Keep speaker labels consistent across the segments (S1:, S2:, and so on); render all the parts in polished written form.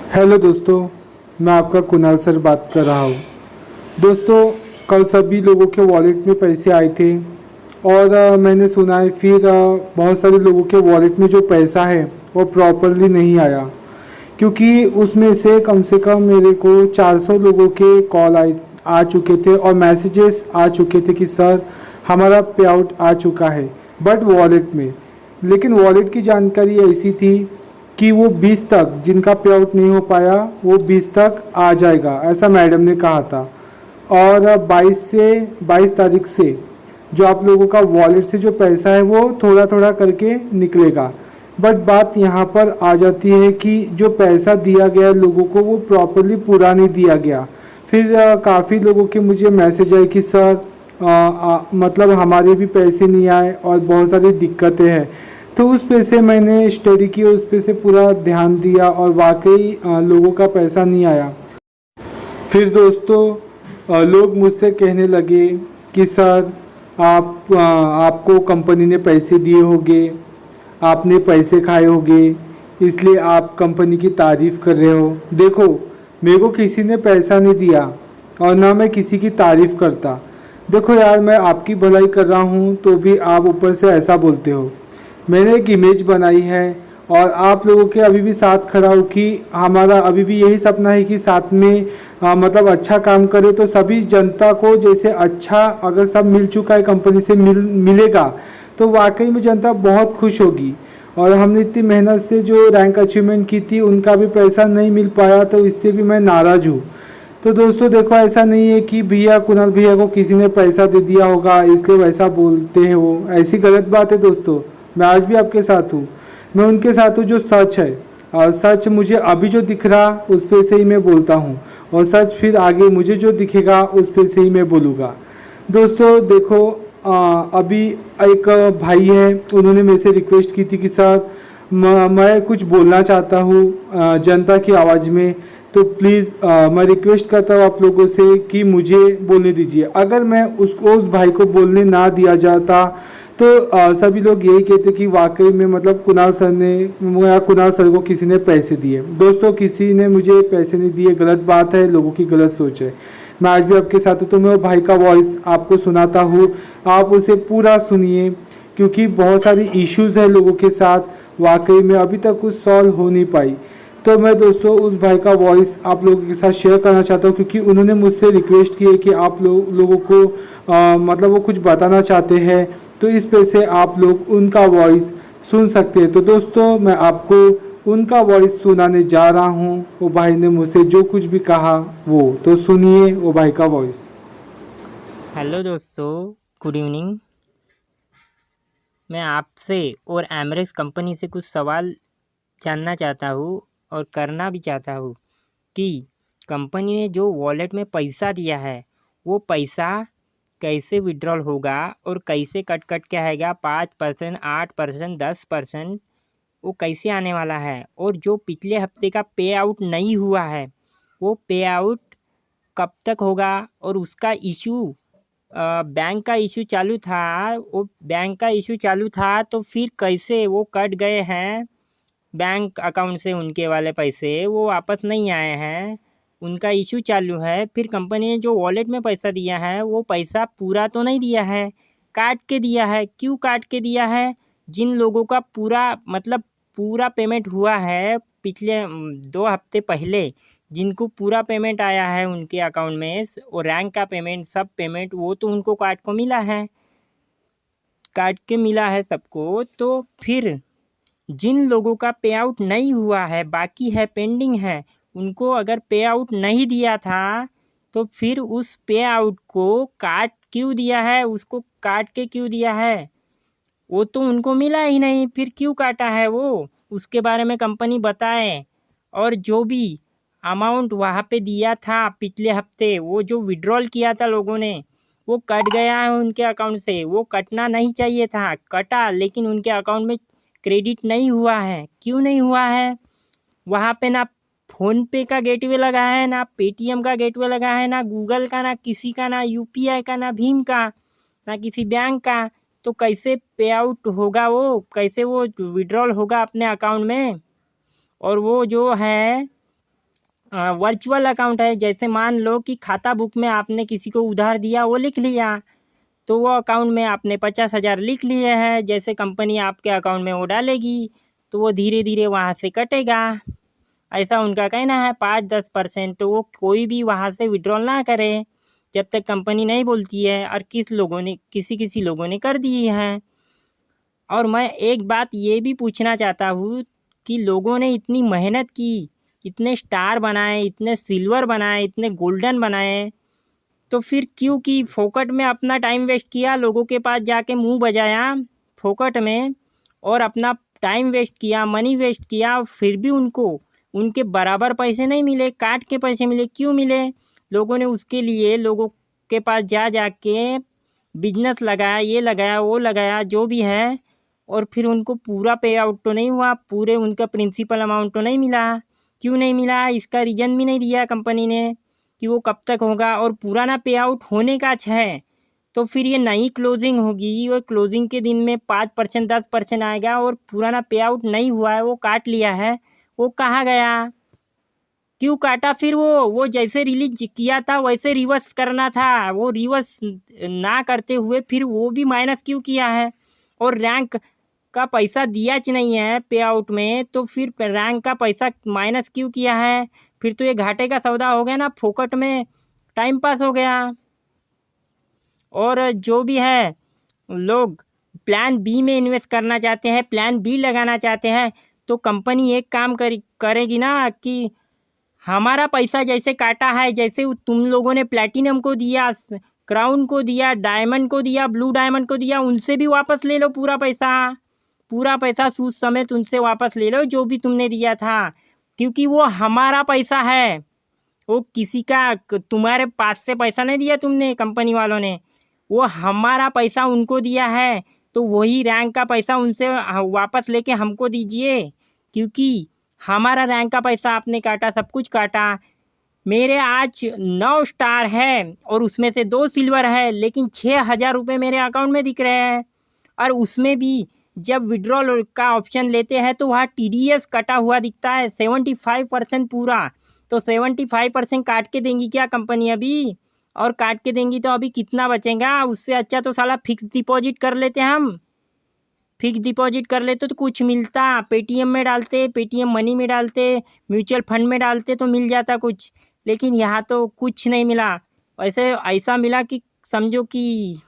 S1: Hello दोस्तों, मैं आपका कुणाल सर बात कर रहा हूँ। दोस्तों, कल सभी लोगों के वॉलेट में पैसे आए थे और मैंने सुना है फिर बहुत सारे लोगों के वॉलेट में जो पैसा है वो प्रॉपरली नहीं आया, क्योंकि उसमें से कम मेरे को 400 लोगों के कॉल आए आ चुके थे और मैसेजेस आ चुके थे कि सर हमारा पे आउट आ चुका है, बट वॉलेट में। लेकिन वॉलेट की जानकारी ऐसी थी कि वो 20 तक, जिनका पे आउट नहीं हो पाया वो 20 तक आ जाएगा, ऐसा मैडम ने कहा था। और 22 तारीख से जो आप लोगों का वॉलेट से जो पैसा है वो थोड़ा थोड़ा करके निकलेगा। बट बात यहाँ पर आ जाती है कि जो पैसा दिया गया लोगों को वो प्रॉपरली पूरा नहीं दिया गया। फिर काफ़ी लोगों के मुझे मैसेज आए कि सर मतलब हमारे भी पैसे नहीं आए और बहुत सारी दिक्कतें हैं। तो उस पे से मैंने स्टडी की, उस पे से पूरा ध्यान दिया और वाकई लोगों का पैसा नहीं आया। फिर दोस्तों, लोग मुझसे कहने लगे कि सर आपको कंपनी ने पैसे दिए होंगे, आपने पैसे खाए होंगे, इसलिए आप कंपनी की तारीफ़ कर रहे हो। देखो, मेरे को किसी ने पैसा नहीं दिया और ना मैं किसी की तारीफ़ करता। देखो यार, मैं आपकी भलाई कर रहा हूँ तो भी आप ऊपर से ऐसा बोलते हो। मैंने एक इमेज बनाई है और आप लोगों के अभी भी साथ खड़ा हूँ कि हमारा अभी भी यही सपना है कि साथ में मतलब अच्छा काम करे, तो सभी जनता को जैसे अच्छा अगर सब मिल चुका है कंपनी से मिलेगा तो वाकई में जनता बहुत खुश होगी। और हमने इतनी मेहनत से जो रैंक अचीवमेंट की थी उनका भी पैसा नहीं मिल पाया, तो इससे भी मैं नाराज़ हूँ। तो दोस्तों देखो, ऐसा नहीं है कि भैया कुणाल भैया को किसी ने पैसा दे दिया होगा इसलिए वैसा बोलते हैं, वो ऐसी गलत बात है दोस्तों। मैं आज भी आपके साथ हूँ, मैं उनके साथ हूँ जो सच है। और सच मुझे अभी जो दिख रहा उस पे से ही मैं बोलता हूँ, और सच फिर आगे मुझे जो दिखेगा उस पे से ही मैं बोलूँगा। दोस्तों देखो, अभी एक भाई है, उन्होंने मेरे से रिक्वेस्ट की थी कि सर मैं कुछ बोलना चाहता हूँ जनता की आवाज़ में, तो प्लीज़ मैं रिक्वेस्ट करता हूँ आप लोगों से कि मुझे बोलने दीजिए। अगर मैं उस भाई को बोलने ना दिया जाता तो सभी लोग यही कहते कि वाकई में मतलब कुणाल सर ने या कुणाल सर को किसी ने पैसे दिए। दोस्तों, किसी ने मुझे पैसे नहीं दिए, गलत बात है, लोगों की गलत सोच है। मैं आज भी आपके साथ हूँ, तो मैं वो भाई का वॉइस आपको सुनाता हूँ, आप उसे पूरा सुनिए, क्योंकि बहुत सारी इश्यूज़ है लोगों के साथ, वाकई में अभी तक कुछ सॉल्व हो नहीं पाई। तो मैं दोस्तों उस भाई का वॉइस आप लोगों के साथ शेयर करना चाहता हूँ, क्योंकि उन्होंने मुझसे रिक्वेस्ट की है कि आप लोगों को मतलब वो कुछ बताना चाहते हैं, तो इस पे से आप लोग उनका वॉइस सुन सकते हैं। तो दोस्तों मैं आपको उनका वॉइस सुनाने जा रहा हूँ। वो भाई ने मुझसे जो कुछ भी कहा वो तो सुनिए, वो भाई का वॉइस।
S2: हेलो दोस्तों, गुड इवनिंग। मैं आपसे और एमरेक्स कंपनी से कुछ सवाल जानना चाहता हूँ और करना भी चाहता हूँ कि कंपनी ने जो वॉलेट में पैसा दिया है वो पैसा कैसे विड्रॉल होगा और कैसे कट कट के आएगा, 5%, 8%, 10%, वो कैसे आने वाला है। और जो पिछले हफ्ते का पे आउट नहीं हुआ है वो पे आउट कब तक होगा, और उसका इशू बैंक का इशू चालू था, वो बैंक का इशू चालू था तो फिर कैसे वो कट गए हैं बैंक अकाउंट से, उनके वाले पैसे वो वापस नहीं आए हैं, उनका इशू चालू है। फिर कंपनी ने जो वॉलेट में पैसा दिया है वो पैसा पूरा तो नहीं दिया है, काट के दिया है। क्यों काट के दिया है? जिन लोगों का पूरा मतलब पूरा पेमेंट हुआ है पिछले 2 हफ्ते पहले, जिनको पूरा पेमेंट आया है उनके अकाउंट में और रैंक का पेमेंट, सब पेमेंट, वो तो उनको काट को मिला है, काट के मिला है सबको। तो फिर जिन लोगों का पे आउट नहीं हुआ है, बाकी है, पेंडिंग है, उनको अगर पे आउट नहीं दिया था तो फिर उस पे आउट को काट क्यों दिया है, उसको काट के क्यों दिया है? वो तो उनको मिला ही नहीं, फिर क्यों काटा है वो, उसके बारे में कंपनी बताए। और जो भी अमाउंट वहाँ पे दिया था पिछले हफ्ते, वो जो विड्रॉल किया था लोगों ने, वो कट गया है उनके अकाउंट से। वो कटना नहीं चाहिए था, कटा, लेकिन उनके अकाउंट में क्रेडिट नहीं हुआ है। क्यों नहीं हुआ है? वहाँ पे ना फ़ोनपे का गेटवे लगा है, ना पेटीएम का गेटवे लगा है, ना गूगल का, ना किसी का, ना यूपीआई का, ना भीम का, ना किसी बैंक का। तो कैसे पे आउट होगा, वो कैसे वो विड्रॉल होगा अपने अकाउंट में? और वो जो है वर्चुअल अकाउंट है। जैसे मान लो कि खाता बुक में आपने किसी को उधार दिया, वो लिख लिया, तो वो अकाउंट में आपने 50,000 लिख लिए हैं। जैसे कंपनी आपके अकाउंट में वो डालेगी तो वो धीरे धीरे वहाँ से कटेगा। ऐसा उनका कहना है। 5-10% तो वो कोई भी वहाँ से विड्रॉल ना करे जब तक कंपनी नहीं बोलती है। और किसी लोगों ने कर दी है। और मैं एक बात ये भी पूछना चाहता हूँ कि लोगों ने इतनी मेहनत की, इतने स्टार बनाए, इतने सिल्वर बनाए, इतने गोल्डन बनाए, तो फिर क्यों की फोकट में अपना टाइम वेस्ट किया, लोगों के पास जाके मुंह बजाया फोकट में, और अपना टाइम वेस्ट किया, मनी वेस्ट किया, फिर भी उनको उनके बराबर पैसे नहीं मिले, काट के पैसे मिले। क्यों मिले? लोगों ने उसके लिए लोगों के पास जा के बिजनेस लगाया, ये लगाया, वो लगाया, जो भी है, और फिर उनको पूरा पे आउट तो नहीं हुआ, पूरे उनका प्रिंसिपल अमाउंट तो नहीं मिला। क्यों नहीं मिला? इसका रीज़न भी नहीं दिया कंपनी ने कि वो कब तक होगा। और पुराना पे आउट होने का है तो फिर ये नई क्लोजिंग होगी, वो क्लोजिंग के दिन में 5% 10% आएगा, और पुराना पे आउट नहीं हुआ है, वो काट लिया है, वो कहाँ गया? क्यों काटा? फिर वो जैसे रिलीज किया था वैसे रिवर्स करना था, वो रिवर्स ना करते हुए फिर वो भी माइनस क्यों किया है? और रैंक का पैसा दिया ही नहीं है पे आउट में, तो फिर रैंक का पैसा माइनस क्यों किया है? फिर तो ये घाटे का सौदा हो गया ना, फोकट में टाइम पास हो गया। और जो भी है, लोग प्लान बी में इन्वेस्ट करना चाहते हैं, प्लान बी लगाना चाहते हैं, तो कंपनी एक काम करेगी ना कि हमारा पैसा जैसे काटा है, जैसे तुम लोगों ने प्लैटिनम को दिया, क्राउन को दिया, डायमंड को दिया, ब्लू डायमंड को दिया, उनसे भी वापस ले लो पूरा पैसा सूद समेत उनसे वापस ले लो जो भी तुमने दिया था, क्योंकि वो हमारा पैसा है। वो किसी का तुम्हारे पास से पैसा नहीं दिया तुमने, कंपनी वालों ने, वो हमारा पैसा उनको दिया है। तो वही रैंक का पैसा उनसे वापस लेके हमको दीजिए, क्योंकि हमारा रैंक का पैसा आपने काटा, सब कुछ काटा। मेरे आज 9 स्टार है और उसमें से 2 सिल्वर है, लेकिन 6,000 रुपये मेरे अकाउंट में दिख रहे हैं। और उसमें भी जब विड्रॉल का ऑप्शन लेते हैं तो वहाँ TDS कटा हुआ दिखता है 75% पूरा। तो 75% काट के देंगी क्या कंपनी अभी? और काट के देंगी तो अभी कितना बचेगा? उससे अच्छा तो साला फिक्स डिपॉजिट कर लेते हम। फिक्स डिपॉजिट कर लेते तो कुछ मिलता, पेटीएम में डालते, पेटीएम मनी में डालते, म्यूचुअल फंड में डालते तो मिल जाता कुछ। लेकिन यहाँ तो कुछ नहीं मिला। वैसे ऐसा मिला कि समझो कि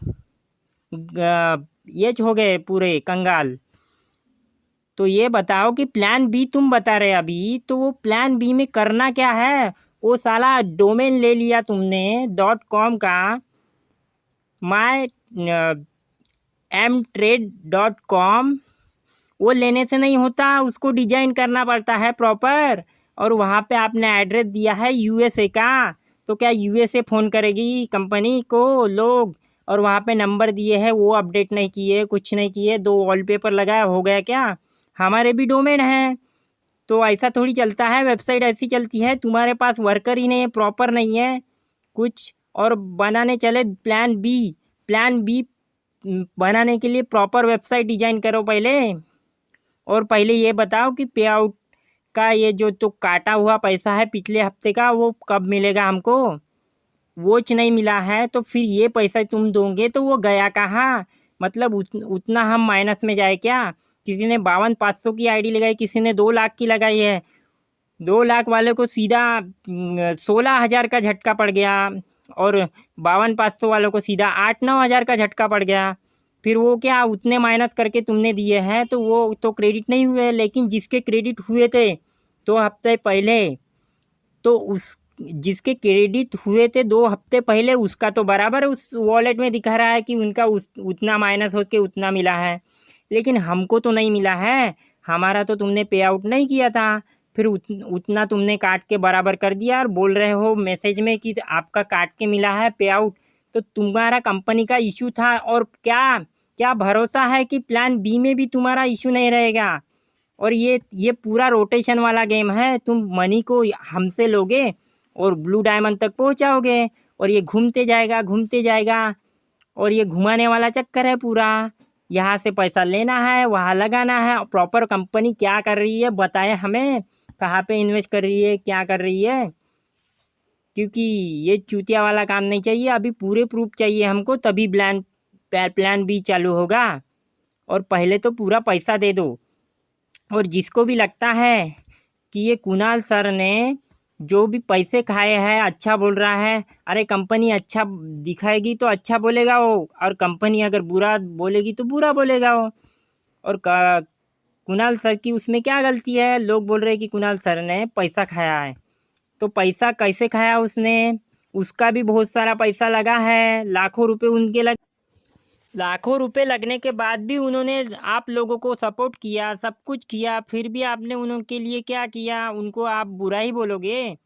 S2: ये हो गए पूरे कंगाल। तो ये बताओ कि प्लान बी तुम बता रहे अभी, तो वो प्लान बी में करना क्या है? वो साला डोमेन ले लिया तुमने .com का, माई mtrade.com। वो लेने से नहीं होता, उसको डिजाइन करना पड़ता है प्रॉपर। और वहाँ पे आपने एड्रेस दिया है USA का, तो क्या USA फ़ोन करेगी कंपनी को लोग? और वहाँ पे नंबर दिए हैं, वो अपडेट नहीं किए, कुछ नहीं किए, 2 वॉलपेपर लगाया, हो गया क्या? हमारे भी डोमेन हैं, तो ऐसा थोड़ी चलता है। वेबसाइट ऐसी चलती है, तुम्हारे पास वर्कर ही नहीं है, प्रॉपर नहीं है कुछ, और बनाने चले प्लान बी बनाने के लिए प्रॉपर वेबसाइट डिजाइन करो पहले। और पहले ये बताओ कि पे आउट का ये जो तो काटा हुआ पैसा है पिछले हफ्ते का, वो कब मिलेगा हमको? वोच नहीं मिला है, तो फिर ये पैसा तुम दोगे तो वो गया कहाँ? मतलब उतना हम माइनस में जाए क्या? किसी ने 52,500 की आईडी लगाई, किसी ने 2 लाख की लगाई है। 2 लाख वाले को सीधा 16,000 का झटका पड़ गया, और 52,500 वालों को सीधा 8-9 हज़ार का झटका पड़ गया। फिर वो क्या उतने माइनस करके तुमने दिए हैं, तो वो तो क्रेडिट नहीं हुए। लेकिन जिसके क्रेडिट हुए थे 2 हफ्ते पहले, तो उस जिसके क्रेडिट हुए थे 2 हफ्ते पहले, उसका तो बराबर उस वॉलेट में दिखा रहा है कि उनका उतना माइनस हो के उतना मिला है। लेकिन हमको तो नहीं मिला है, हमारा तो तुमने पे आउट नहीं किया था। फिर उतना तुमने काट के बराबर कर दिया और बोल रहे हो मैसेज में कि आपका काट के मिला है पे आउट। तो तुम्हारा कंपनी का इशू था, और क्या क्या भरोसा है कि प्लान बी में भी तुम्हारा इशू नहीं रहेगा? और ये पूरा रोटेशन वाला गेम है। तुम मनी को हमसे लोगे और ब्लू डायमंड तक पहुंचाओगे, और ये घूमते जाएगा, और ये घुमाने वाला चक्कर है पूरा। यहाँ से पैसा लेना है, वहाँ लगाना है। प्रॉपर कंपनी क्या कर रही है बताए हमें, कहाँ पे इन्वेस्ट कर रही है, क्या कर रही है, क्योंकि ये चूतिया वाला काम नहीं चाहिए। अभी पूरे प्रूफ चाहिए हमको, तभी प्लान बी चालू होगा। और पहले तो पूरा पैसा दे दो। और जिसको भी लगता है कि ये कुणाल सर ने जो भी पैसे खाए हैं अच्छा बोल रहा है, अरे कंपनी अच्छा दिखाएगी तो अच्छा बोलेगा वो, और कंपनी अगर बुरा बोलेगी तो बुरा बोलेगा वो। और कुणाल सर की उसमें क्या गलती है? लोग बोल रहे हैं कि कुणाल सर ने पैसा खाया है, तो पैसा कैसे खाया उसने? उसका भी बहुत सारा पैसा लगा है, लाखों रुपए उनके लाखों रुपए लगने के बाद भी उन्होंने आप लोगों को सपोर्ट किया, सब कुछ किया, फिर भी आपने उनके लिए क्या किया? उनको आप बुरा ही बोलोगे?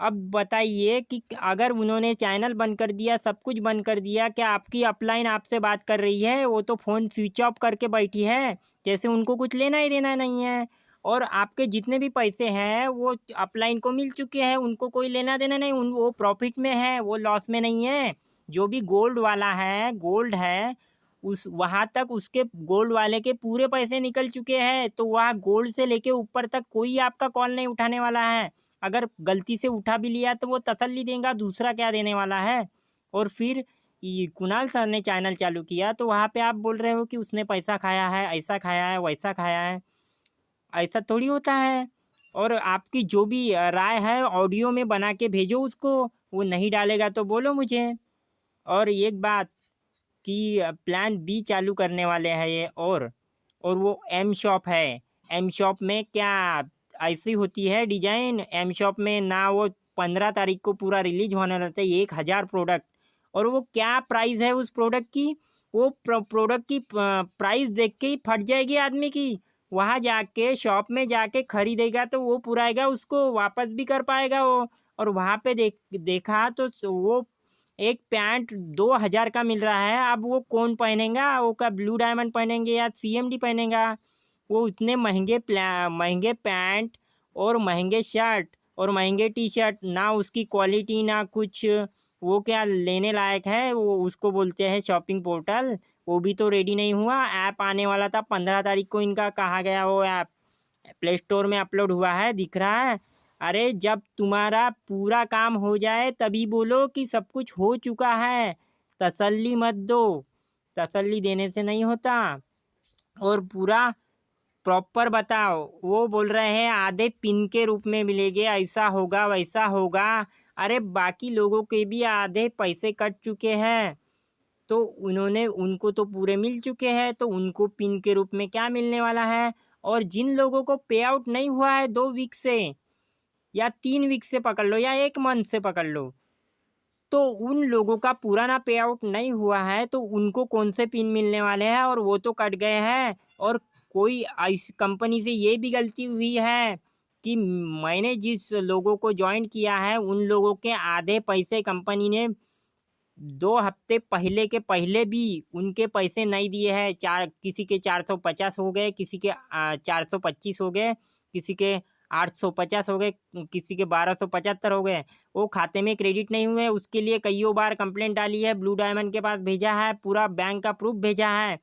S2: अब बताइए कि अगर उन्होंने चैनल बंद कर दिया, सब कुछ बंद कर दिया, क्या आपकी अपलाइन आपसे बात कर रही है? वो तो फ़ोन स्विच ऑफ करके बैठी है, जैसे उनको कुछ लेना ही देना नहीं है। और आपके जितने भी पैसे हैं वो अपलाइन को मिल चुके हैं, उनको कोई लेना देना नहीं, वो प्रॉफिट में है, वो लॉस में नहीं है। जो भी गोल्ड वाला है, गोल्ड है, उस वहाँ तक उसके गोल्ड वाले के पूरे पैसे निकल चुके हैं, तो वहाँ गोल्ड से लेके ऊपर तक कोई आपका कॉल नहीं उठाने वाला है। अगर गलती से उठा भी लिया तो वो तसल्ली देगा, दूसरा क्या देने वाला है? और फिर ये कुणाल सर ने चैनल चालू किया तो वहाँ पे आप बोल रहे हो कि उसने पैसा खाया है, ऐसा खाया है, वैसा खाया है। ऐसा थोड़ी होता है। और आपकी जो भी राय है ऑडियो में बना के भेजो उसको, वो नहीं डालेगा तो बोलो मुझे। और एक बात कि प्लान बी चालू करने वाले हैं ये, और वो एम शॉप है। एम शॉप में क्या ऐसी होती है डिजाइन? एम शॉप में ना वो 15 तारीख को पूरा रिलीज होने रहता है 1,000 प्रोडक्ट। और वो क्या प्राइस है उस प्रोडक्ट की? वो प्रोडक्ट की प्राइस देख के ही फट जाएगी आदमी की। वहाँ जाके शॉप में जाके खरीदेगा तो वो पुराएगा, उसको वापस भी कर पाएगा वो। और वहाँ पे देखा तो वो एक पैंट 2,000 का मिल रहा है। अब वो कौन पहनेगा? वो क्या ब्लू डायमंड पहनेंगे या सीएमडी पहनेगा? वो इतने महंगे पैंट और महंगे शर्ट और महंगे टी शर्ट, ना उसकी क्वालिटी ना कुछ, वो क्या लेने लायक है? वो उसको बोलते हैं शॉपिंग पोर्टल। वो भी तो रेडी नहीं हुआ। ऐप आने वाला था 15 तारीख को, इनका कहा गया वो ऐप प्ले स्टोर में अपलोड हुआ है, दिख रहा है। अरे जब तुम्हारा पूरा काम हो जाए तभी बोलो कि सब कुछ हो चुका है। तसल्ली मत दो, तसल्ली देने से नहीं होता। और पूरा प्रॉपर बताओ। वो बोल रहे हैं आधे पिन के रूप में मिलेंगे, ऐसा होगा वैसा होगा। अरे बाकी लोगों के भी आधे पैसे कट चुके हैं, तो उन्होंने उनको तो पूरे मिल चुके हैं, तो उनको पिन के रूप में क्या मिलने वाला है? और जिन लोगों को पे आउट नहीं हुआ है 2 वीक से या 3 वीक से पकड़ लो या 1 मंथ से पकड़ लो, तो उन लोगों का पूरा ना पे आउट नहीं हुआ है तो उनको कौन से पिन मिलने वाले हैं? और वो तो कट गए हैं। और कोई इस कंपनी से ये भी गलती हुई है कि मैंने जिस लोगों को ज्वाइन किया है उन लोगों के आधे पैसे कंपनी ने 2 हफ्ते पहले के पहले भी उनके पैसे नहीं दिए हैं। किसी के 450 हो गए, किसी के 425 हो गए, किसी के 850 हो गए, किसी के 1275 हो गए। वो खाते में क्रेडिट नहीं हुए। उसके लिए कईयों बार कंप्लेंट डाली है, ब्लू डायमंड के पास भेजा है, पूरा बैंक का प्रूफ भेजा है,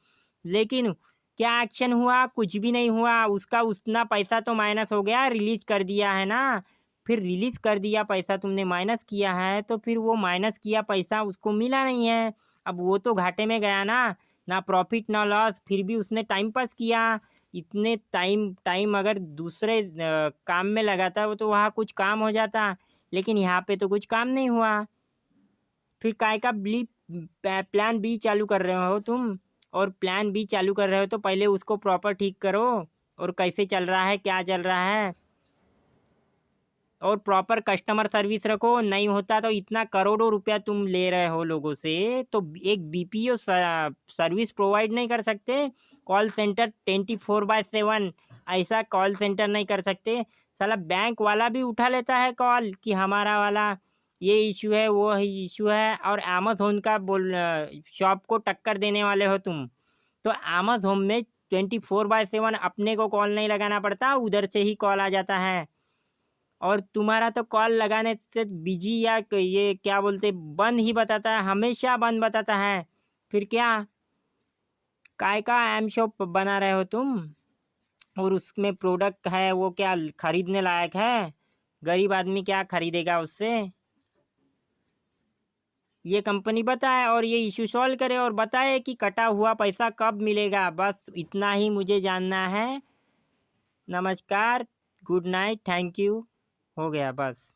S2: लेकिन क्या एक्शन हुआ? कुछ भी नहीं हुआ। उसका उतना पैसा तो माइनस हो गया, रिलीज कर दिया है ना। फिर रिलीज कर दिया पैसा, तुमने माइनस किया है, तो फिर वो माइनस किया पैसा उसको मिला नहीं है। अब वो तो घाटे में गया ना, ना प्रॉफिट ना लॉस। फिर भी उसने टाइम पास किया। इतने टाइम अगर दूसरे काम में लगाता वो तो वहाँ कुछ काम हो जाता, लेकिन यहाँ पे तो कुछ काम नहीं हुआ। फिर काय का प्लान बी चालू कर रहे हो तुम? और प्लान बी चालू कर रहे हो तो पहले उसको प्रॉपर ठीक करो, और कैसे चल रहा है, क्या चल रहा है, और प्रॉपर कस्टमर सर्विस रखो। नहीं होता तो इतना करोड़ों रुपया तुम ले रहे हो लोगों से, तो एक बीपीओ सर्विस प्रोवाइड नहीं कर सकते? कॉल सेंटर 24/7 ऐसा कॉल सेंटर नहीं कर सकते? साला बैंक वाला भी उठा लेता है कॉल कि हमारा वाला ये इशू है, वो इशू है। और अमेज़न का शॉप को टक्कर देने वाले हो तुम। तो अमेज़न में 24/7 अपने को कॉल नहीं लगाना पड़ता, उधर से ही कॉल आ जाता है। और तुम्हारा तो कॉल लगाने से बिजी या ये क्या बोलते बंद ही बताता है, हमेशा बंद बताता है। फिर क्या काय का एम शॉप बना रहे हो तुम? और उसमें प्रोडक्ट है वो क्या खरीदने लायक है? गरीब आदमी क्या खरीदेगा उससे? ये कंपनी बताए और ये इशू सॉल्व करे और बताए कि कटा हुआ पैसा कब मिलेगा। बस इतना ही मुझे जानना है। नमस्कार, गुड नाइट, थैंक यू, हो गया बस।